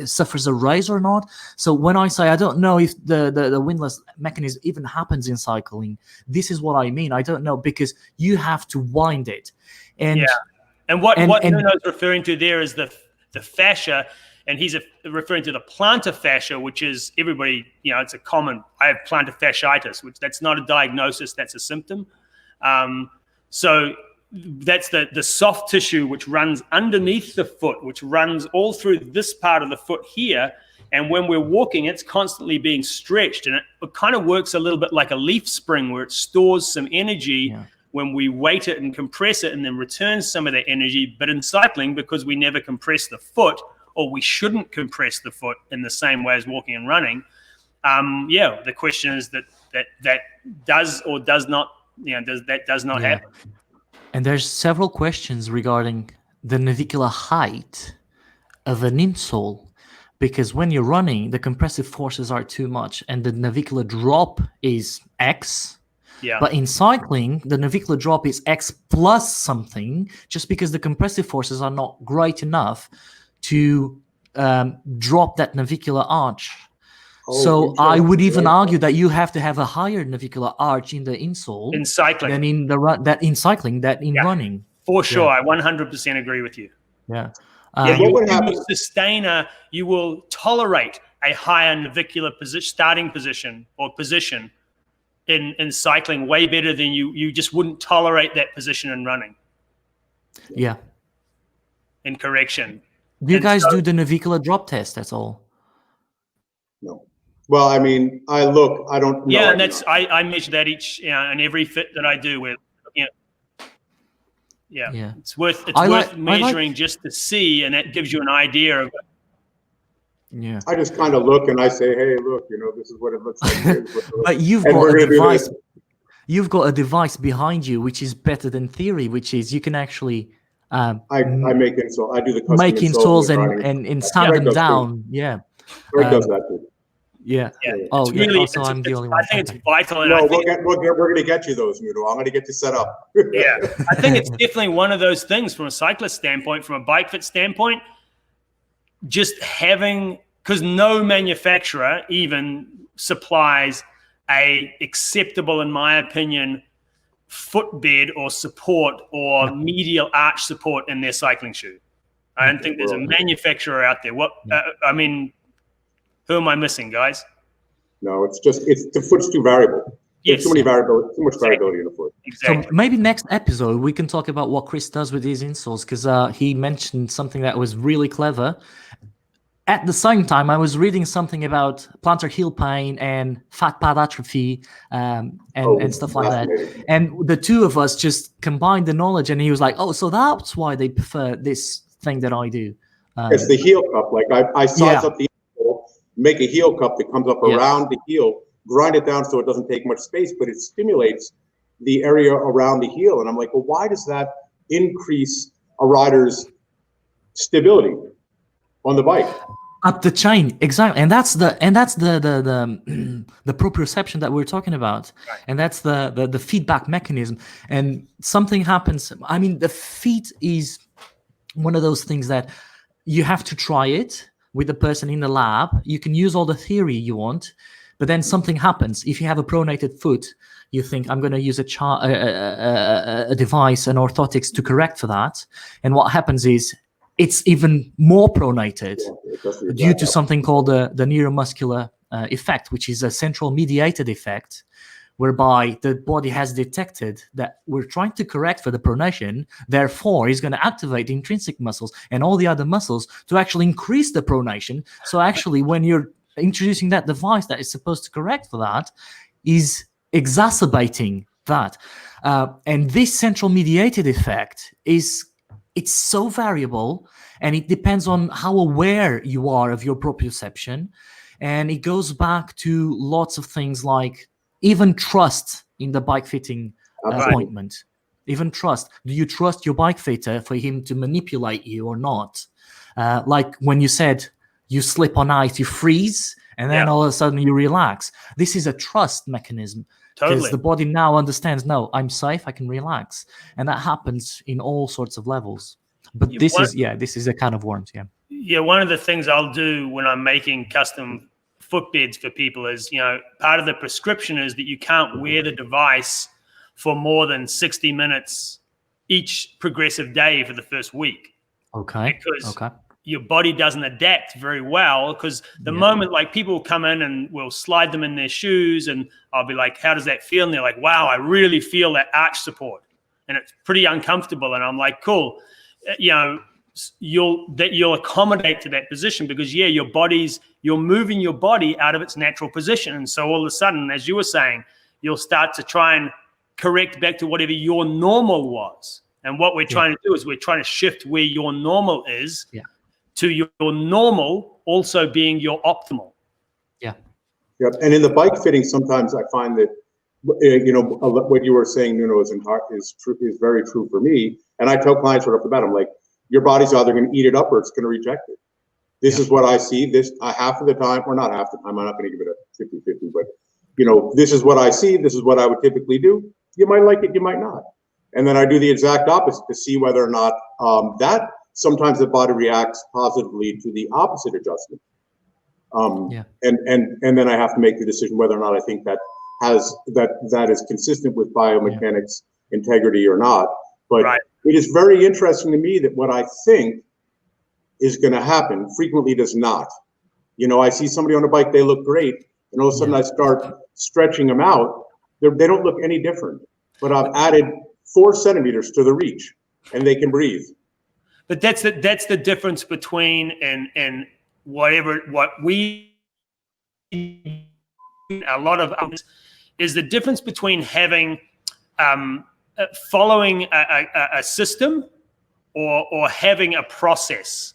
suffers a raise or not? So when I say I don't know if the windlass mechanism even happens in cycling, this is what I mean. I don't know, because you have to wind it. And what Nuno's referring to there is the fascia, and he's referring to the plantar fascia, which is everybody, it's a common, I have plantar fasciitis, which that's not a diagnosis, that's a symptom. So that's the soft tissue which runs underneath the foot, which runs all through this part of the foot here. And when we're walking, it's constantly being stretched. And it kind of works a little bit like a leaf spring, where it stores some energy when we weight it and compress it, and then returns some of that energy. But in cycling, because we never compress the foot, or we shouldn't compress the foot in the same way as walking and running, the question is that does or does not that does not happen. And there's several questions regarding the navicular height of an insole, because when you're running, the compressive forces are too much, and the navicular drop is X. Yeah. But in cycling, the navicular drop is X plus something, just because the compressive forces are not great enough to drop that navicular arch. So I would even argue that you have to have a higher navicular arch in the insole in cycling than in running. For sure, I 100% agree with you. Yeah. You will sustain you will tolerate a higher navicular starting position in cycling way better than you just wouldn't tolerate that position in running. Yeah. In correction. Do you guys do the navicular drop test? That's all. No. Well, I mean, I don't know. Yeah, and I measure that in every fit that I do with, yeah. It's worth measuring just to see, and that gives you an idea of it. Yeah. I just kind of look and I say, hey, look, this is what it looks like. But you've got a device. You've got a device behind you which is better than theory, which is you can actually I make insole. I do the custom make insoles and sand them down. Yeah. Greg does that too. Yeah. Oh, yeah. Really, also, I'm the only one. I think it's vital. And we're going to get you those, Nuno. I'm going to get you set up. Yeah. I think it's definitely one of those things from a cyclist standpoint, from a bike fit standpoint, just having, because no manufacturer even supplies a acceptable, in my opinion, footbed or support or medial arch support in their cycling shoe. I don't think there's a manufacturer out there. Who am I missing, guys? No, the foot's too variable. Yes. There's too much variability in the foot. Exactly. So maybe next episode we can talk about what Chris does with his insoles, because he mentioned something that was really clever. At the same time, I was reading something about plantar heel pain and fat pad atrophy and stuff like that. And the two of us just combined the knowledge, and he was like, oh, so that's why they prefer this thing that I do. It's the heel cup. Like I size up the heel, make a heel cup that comes up around the heel, grind it down so it doesn't take much space, but it stimulates the area around the heel. And I'm like, well, why does that increase a rider's stability on the bike? Up the chain, exactly, and that's the proprioception that we're talking about, and that's the feedback mechanism. And something happens. I mean, the feet is one of those things that you have to try it with the person in the lab. You can use all the theory you want, but then something happens. If you have a pronated foot, you think, I'm going to use a device, an orthotics to correct for that, and what happens is it's even more pronated due to something called the neuromuscular effect, which is a central mediated effect, whereby the body has detected that we're trying to correct for the pronation. Therefore, it's going to activate the intrinsic muscles and all the other muscles to actually increase the pronation. So actually, when you're introducing that device that is supposed to correct for that, is exacerbating that. And this central mediated effect it's so variable, and it depends on how aware you are of your proprioception. And it goes back to lots of things, like even trust in the bike fitting appointment. Even trust. Do you trust your bike fitter for him to manipulate you or not? Like when you said you slip on ice, you freeze, and then all of a sudden you relax. This is a trust mechanism. Because the body now understands, no, I'm safe, I can relax. And that happens in all sorts of levels. But this is a kind of warmth, Yeah, one of the things I'll do when I'm making custom footbeds for people is, part of the prescription is that you can't wear the device for more than 60 minutes each progressive day for the first week. Okay. Because your body doesn't adapt very well, because the moment, like, people will come in and we'll slide them in their shoes and I'll be like, how does that feel? And they're like, wow, I really feel that arch support. And it's pretty uncomfortable. And I'm like, cool. You'll accommodate to that position because, you're moving your body out of its natural position. And so all of a sudden, as you were saying, you'll start to try and correct back to whatever your normal was. And what we're trying to do is we're trying to shift where your normal is to your normal also being your optimal. Yeah. And in the bike fitting, sometimes I find that what you were saying, Nuno, is true, is very true for me. And I tell clients right off the bat, I'm like, your body's either going to eat it up or it's going to reject it. This is what I see. This half of the time, or not half the time, I'm not going to give it a 50-50, but this is what I see. This is what I would typically do. You might like it, you might not. And then I do the exact opposite to see whether or not that sometimes the body reacts positively to the opposite adjustment. And then I have to make the decision whether or not I think that is consistent with biomechanics integrity or not. But it is very interesting to me that what I think is going to happen frequently does not. I see somebody on a bike, they look great, and all of a sudden I start stretching them out. They don't look any different, but I've added 4 centimeters to the reach, and they can breathe. But that's the difference between and what we a lot of is the difference between having following a system or having a process,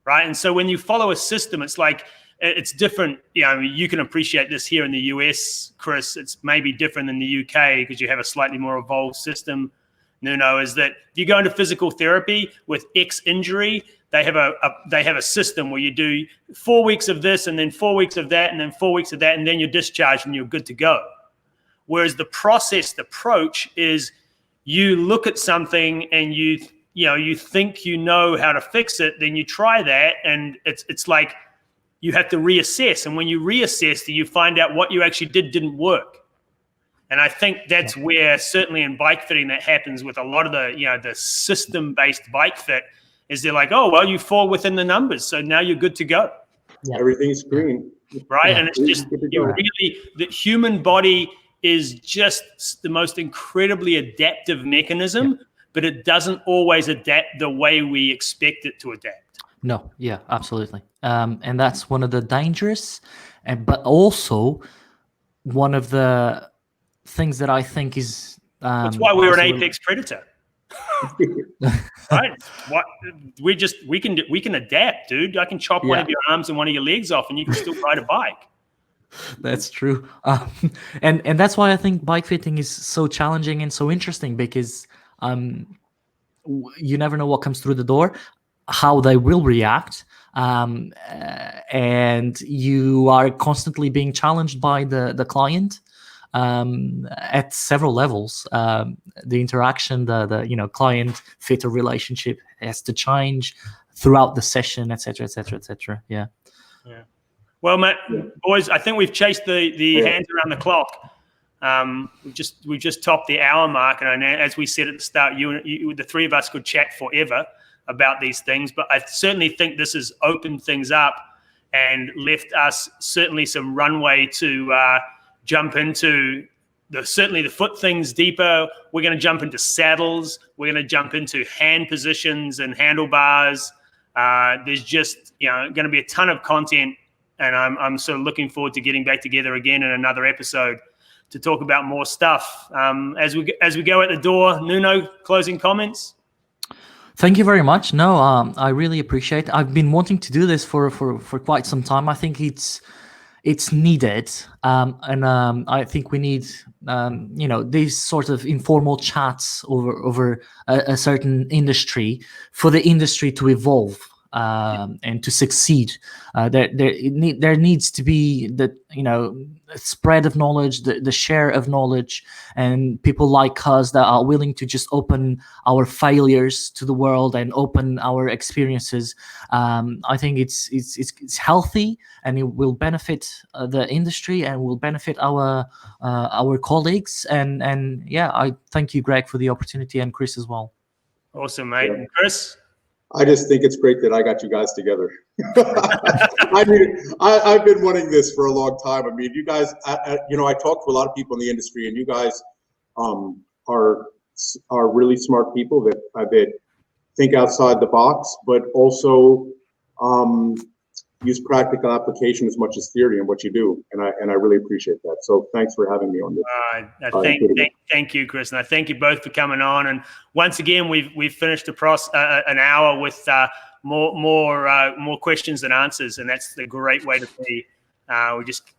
right? And so when you follow a system, it's like it's different. You can appreciate this here in the US, Chris. It's maybe different in the UK because you have a slightly more evolved system. Nuno, is that if you go into physical therapy with X injury, they have a system where you do 4 weeks of this and then 4 weeks of that and then 4 weeks of that, and then you're discharged and you're good to go. Whereas the processed approach is you look at something and you think you know how to fix it, then you try that, and it's like you have to reassess. And when you reassess, you find out what you actually didn't work. And I think that's where, certainly in bike fitting, that happens with a lot of the system-based bike fit, is they're like, oh, well, you fall within the numbers, so now you're good to go. Yeah. Everything's green. Right? Yeah. And it's just, the human body is just the most incredibly adaptive mechanism, but it doesn't always adapt the way we expect it to adapt. No, yeah, absolutely. And that's one of the dangerous, but also one of the things that I think is that's why we're an apex predator. Right? We can adapt, dude. I can chop one of your arms and one of your legs off, and you can still ride a bike. That's true. And that's why I think bike fitting is so challenging and so interesting, because you never know what comes through the door, how they will react, and you are constantly being challenged by the client at several levels. The interaction, the client fitter relationship has to change throughout the session, etc., etc., etc. Yeah. Well, Matt, boys, I think we've chased the hands around the clock. We've just topped the hour mark, and as we said at the start, you the three of us could chat forever about these things. But I certainly think this has opened things up and left us certainly some runway to jump into certainly the foot things deeper. We're going to jump into saddles. We're going to jump into hand positions and handlebars. There's just going to be a ton of content, and I'm sort of looking forward to getting back together again in another episode to talk about more stuff. As we go out the door, Nuno, closing comments. Thank you very much. No, I really appreciate it. I've been wanting to do this for quite some time. I think it's needed, and I think we need these sort of informal chats over a certain industry for the industry to evolve and to succeed. There needs to be the spread of knowledge, the share of knowledge, and people like us that are willing to just open our failures to the world and open our experiences. I think it's healthy, and it will benefit the industry and will benefit our colleagues. And I thank you, Greg, for the opportunity, and Chris as well. Awesome, mate. And Chris? I just think it's great that I got you guys together. I've been wanting this for a long time. I mean, you guys, I talk to a lot of people in the industry, and you guys are really smart people that think outside the box, but also use practical application as much as theory in what you do, and I really appreciate that. So thanks for having me on this. Thank you, Chris, and I thank you both for coming on. And once again, we've finished an hour with more questions than answers, and that's the great way to be.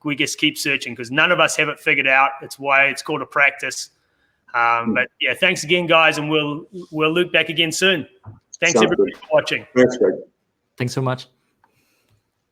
We just keep searching because none of us have it figured out. It's why it's called a practice. But yeah, thanks again, guys, and we'll loop back again soon. Thanks everybody for watching. Thanks, Greg. Thanks so much.